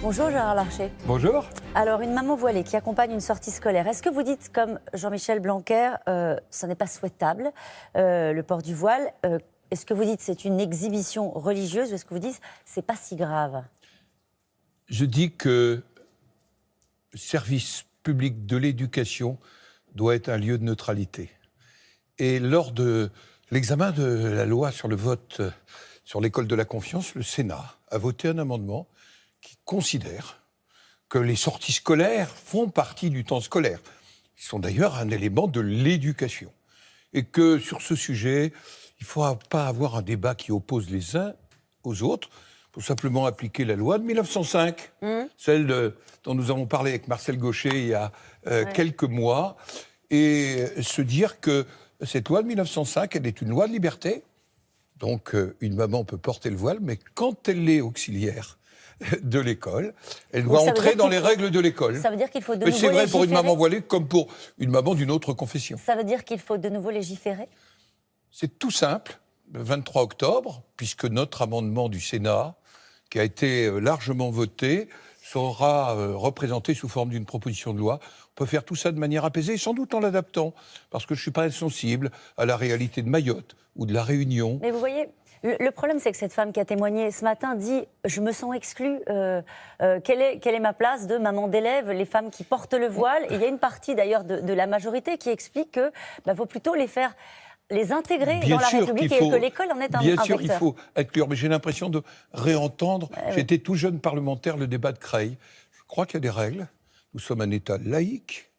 Bonjour Gérard Larcher. Bonjour. Alors, une maman voilée qui accompagne une sortie scolaire, est-ce que vous dites, comme Jean-Michel Blanquer, ça n'est pas souhaitable, le port du voile est-ce que vous dites c'est une exhibition religieuse ou est-ce que vous dites c'est pas si grave? Je dis que le service public de l'éducation doit être un lieu de neutralité. Et lors de l'examen de la loi sur le vote sur l'école de la confiance, le Sénat a voté un amendement qui considère que les sorties scolaires font partie du temps scolaire. Ils sont d'ailleurs un élément de l'éducation. Et que sur ce sujet, il ne faut pas avoir un débat qui oppose les uns aux autres. Il faut simplement appliquer la loi de 1905, celle dont nous avons parlé avec Marcel Gauchet il y a quelques mois, et se dire que cette loi de 1905, elle est une loi de liberté. Donc une maman peut porter le voile, mais quand elle est auxiliaire de l'école, elle doit entrer dans les règles de l'école. Ça veut dire qu'il faut de nouveau légiférer. Mais c'est vrai pour une maman voilée comme pour une maman d'une autre confession. Ça veut dire qu'il faut de nouveau légiférer? C'est tout simple. Le 23 octobre, puisque notre amendement du Sénat, qui a été largement voté, sera représenté sous forme d'une proposition de loi. On peut faire tout ça de manière apaisée, sans doute en l'adaptant, parce que je ne suis pas insensible à la réalité de Mayotte ou de la Réunion. Mais vous voyez, le problème, c'est que cette femme qui a témoigné ce matin dit « Je me sens exclue, quelle est ma place de maman d'élève, les femmes qui portent le voile ?» Et il y a une partie d'ailleurs de la majorité qui explique qu'il faut plutôt les intégrer dans la République et que l'école en est un vecteur. Bien sûr, il faut inclure, mais j'ai l'impression de réentendre. J'étais tout jeune parlementaire, le débat de Creil. Je crois qu'il y a des règles. Nous sommes un État laïque.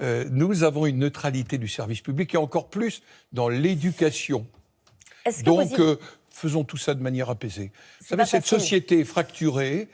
Nous avons une neutralité du service public et encore plus dans l'éducation. Donc, faisons tout ça de manière apaisée. Vous savez, cette société fracturée,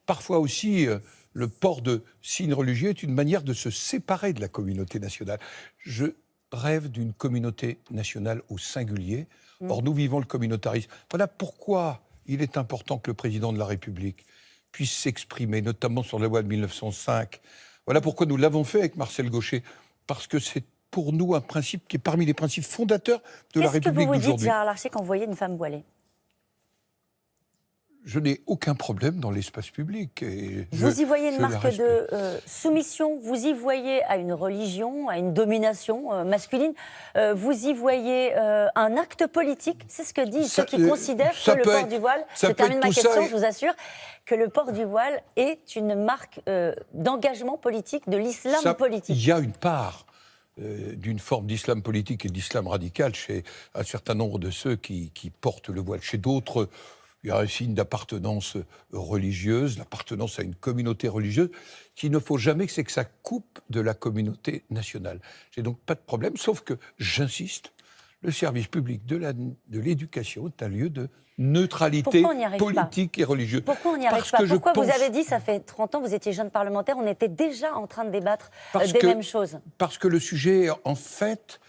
parfois aussi, le port de signes religieux est une manière de se séparer de la communauté nationale. Je rêve d'une communauté nationale au singulier. Or, nous vivons le communautarisme. Voilà pourquoi il est important que le président de la République puisse s'exprimer, notamment sur la loi de 1905. Voilà pourquoi nous l'avons fait avec Marcel Gauchet, parce que c'est pour nous un principe qui est parmi les principes fondateurs de la République d'aujourd'hui. Qu'est-ce que vous vous dites, Gérard Larcher, quand vous voyez une femme voilée? Je n'ai aucun problème dans l'espace public. Vous y voyez une marque de soumission, vous y voyez à une religion, à une domination masculine, vous y voyez un acte politique, c'est ce que disent ceux qui considèrent que le port du voile, je termine ma question, je vous assure, que le port du voile est une marque d'engagement politique, de l'islam politique. Il y a une part d'une forme d'islam politique et d'islam radical chez un certain nombre de ceux qui portent le voile. Chez d'autres, il y a un signe d'appartenance religieuse, l'appartenance à une communauté religieuse, qu'il ne faut jamais que ça coupe de la communauté nationale. J'ai donc pas de problème, sauf que, j'insiste, le service public de l'éducation est un lieu de neutralité politique et religieuse. Pourquoi on n'y arrive pas? Pourquoi vous avez dit, ça fait 30 ans, vous étiez jeune parlementaire, on était déjà en train de débattre des mêmes choses? Parce que le sujet, en fait,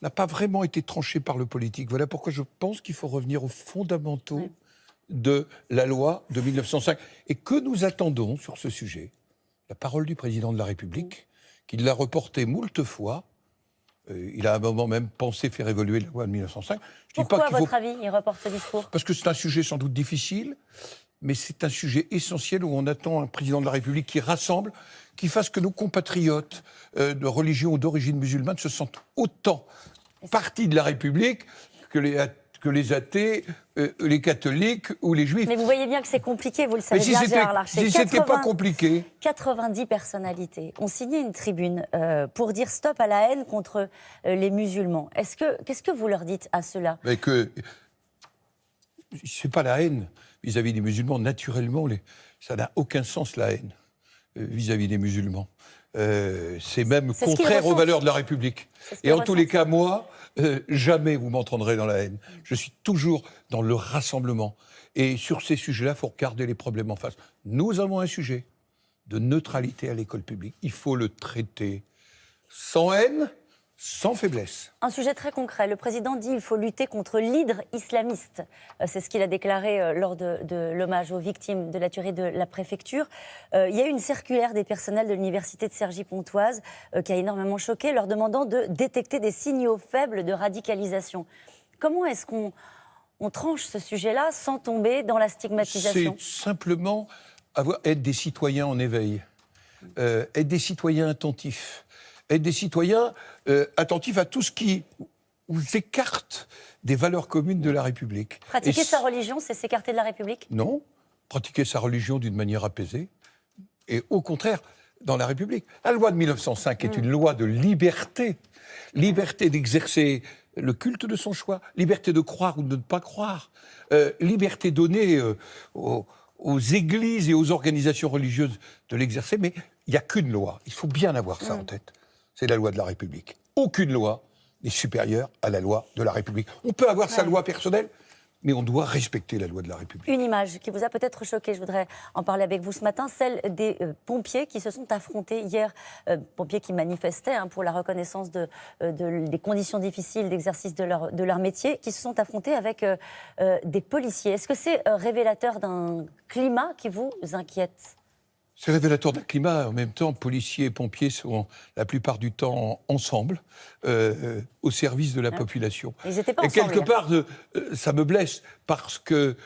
n'a pas vraiment été tranché par le politique. Voilà pourquoi je pense qu'il faut revenir aux fondamentaux de la loi de 1905. Et que nous attendons sur ce sujet, la parole du président de la République, qui l'a reportée moult fois. Il a à un moment même pensé faire évoluer la loi de 1905. Pourquoi, à votre avis, il reporte ce discours? Parce que c'est un sujet sans doute difficile, mais c'est un sujet essentiel où on attend un président de la République qui rassemble, qui fasse que nos compatriotes de religion ou d'origine musulmane se sentent autant partie de la République que les athées, les catholiques ou les juifs. Mais vous voyez bien que c'est compliqué, vous le savez bien, Gérard Larcher. Si c'était pas compliqué... 90 personnalités ont signé une tribune pour dire stop à la haine contre les musulmans. Qu'est-ce que vous leur dites à cela? C'est pas la haine vis-à-vis des musulmans. Naturellement, ça n'a aucun sens, la haine vis-à-vis des musulmans. C'est même contraire aux valeurs de la République. Et en tous les cas, moi... jamais vous m'entendrez dans la haine. Je suis toujours dans le rassemblement. Et sur ces sujets-là, il faut regarder les problèmes en face. Nous avons un sujet de neutralité à l'école publique. Il faut le traiter sans haine, sans faiblesse. Un sujet très concret. Le président dit qu'il faut lutter contre l'hydre islamiste. C'est ce qu'il a déclaré lors de l'hommage aux victimes de la tuerie de la préfecture. Il y a eu une circulaire des personnels de l'université de Cergy-Pontoise qui a énormément choqué, leur demandant de détecter des signaux faibles de radicalisation. Comment est-ce qu'on tranche ce sujet-là sans tomber dans la stigmatisation? C'est simplement être des citoyens en éveil, être des citoyens attentifs, être des citoyens attentifs à tout ce qui vous écarte des valeurs communes de la République. Pratiquer sa religion, c'est s'écarter de la République ? Non, pratiquer sa religion d'une manière apaisée, et au contraire, dans la République. La loi de 1905 est une loi de liberté, liberté d'exercer le culte de son choix, liberté de croire ou de ne pas croire, liberté donnée aux églises et aux organisations religieuses de l'exercer, mais il n'y a qu'une loi, il faut bien avoir ça en tête, c'est la loi de la République. Aucune loi n'est supérieure à la loi de la République. On peut avoir sa loi personnelle, mais on doit respecter la loi de la République. Une image qui vous a peut-être choqué, je voudrais en parler avec vous ce matin, celle des pompiers qui se sont affrontés hier, pompiers qui manifestaient pour la reconnaissance des conditions difficiles d'exercice de leur métier, qui se sont affrontés avec des policiers. Est-ce que c'est révélateur d'un climat qui vous inquiète ? C'est révélateur d'un climat. En même temps, policiers et pompiers sont la plupart du temps ensemble, au service de la population. Ils n'étaient pas et ensemble. Quelque part, ça me blesse parce que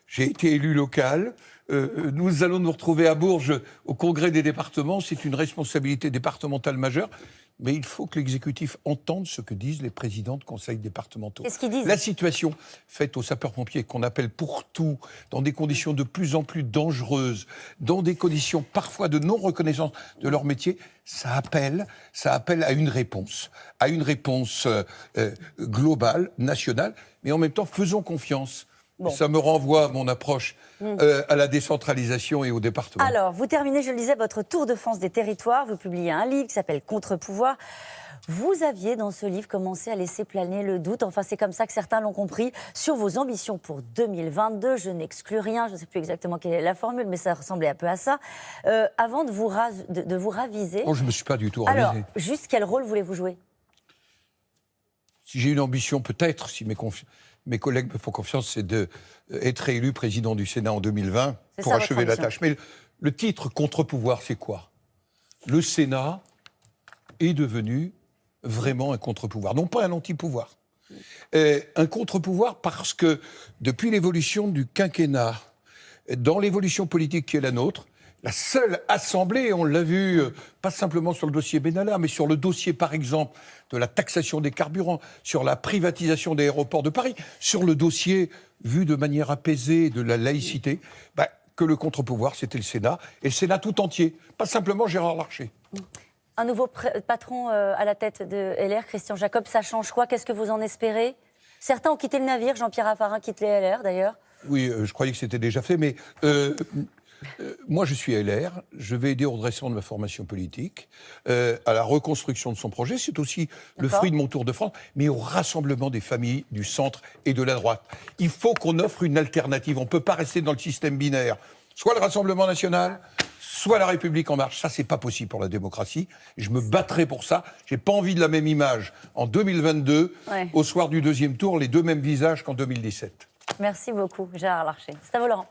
j'ai été élu local. Nous allons nous retrouver à Bourges au congrès des départements. C'est une responsabilité départementale majeure. Mais il faut que l'exécutif entende ce que disent les présidents de conseils départementaux. Qu'est-ce qu'ils disent ? La situation faite aux sapeurs-pompiers, qu'on appelle pour tout, dans des conditions de plus en plus dangereuses, dans des conditions parfois de non-reconnaissance de leur métier, ça appelle à une réponse globale, nationale, mais en même temps, faisons confiance. Bon. Ça me renvoie à mon approche à la décentralisation et au département. Alors, vous terminez, je le disais, votre tour de France des territoires. Vous publiez un livre qui s'appelle Contre-pouvoir. Vous aviez, dans ce livre, commencé à laisser planer le doute, enfin c'est comme ça que certains l'ont compris, sur vos ambitions pour 2022. Je n'exclus rien, je ne sais plus exactement quelle est la formule, mais ça ressemblait un peu à ça. Avant de vous raviser... Oh, je ne me suis pas du tout ravisé. Alors, juste quel rôle voulez-vous jouer ? Si j'ai une ambition, peut-être, si mes collègues me font confiance, c'est d'être réélu président du Sénat en 2020 pour achever la tâche. Mais le titre contre-pouvoir, c'est quoi ? Le Sénat est devenu vraiment un contre-pouvoir, non pas un anti-pouvoir. Un contre-pouvoir parce que depuis l'évolution du quinquennat, dans l'évolution politique qui est la nôtre, la seule assemblée, on l'a vu, pas simplement sur le dossier Benalla, mais sur le dossier, par exemple, de la taxation des carburants, sur la privatisation des aéroports de Paris, sur le dossier, vu de manière apaisée, de la laïcité, que le contre-pouvoir, c'était le Sénat, et le Sénat tout entier, pas simplement Gérard Larcher. Un nouveau patron à la tête de LR, Christian Jacob, ça change quoi ? Qu'est-ce que vous en espérez ? Certains ont quitté le navire, Jean-Pierre Raffarin quitte les LR, d'ailleurs. Oui, je croyais que c'était déjà fait, mais... moi, je suis LR, je vais aider au redressement de ma formation politique, à la reconstruction de son projet. C'est aussi le fruit de mon tour de France, mais au rassemblement des familles du centre et de la droite. Il faut qu'on offre une alternative. On ne peut pas rester dans le système binaire. Soit le Rassemblement national, soit la République en marche. Ça, c'est pas possible pour la démocratie. Je me battrai pour ça. J'ai pas envie de la même image en 2022, au soir du deuxième tour, les deux mêmes visages qu'en 2017. Merci beaucoup, Gérard Larcher. C'est à vous, Laurent.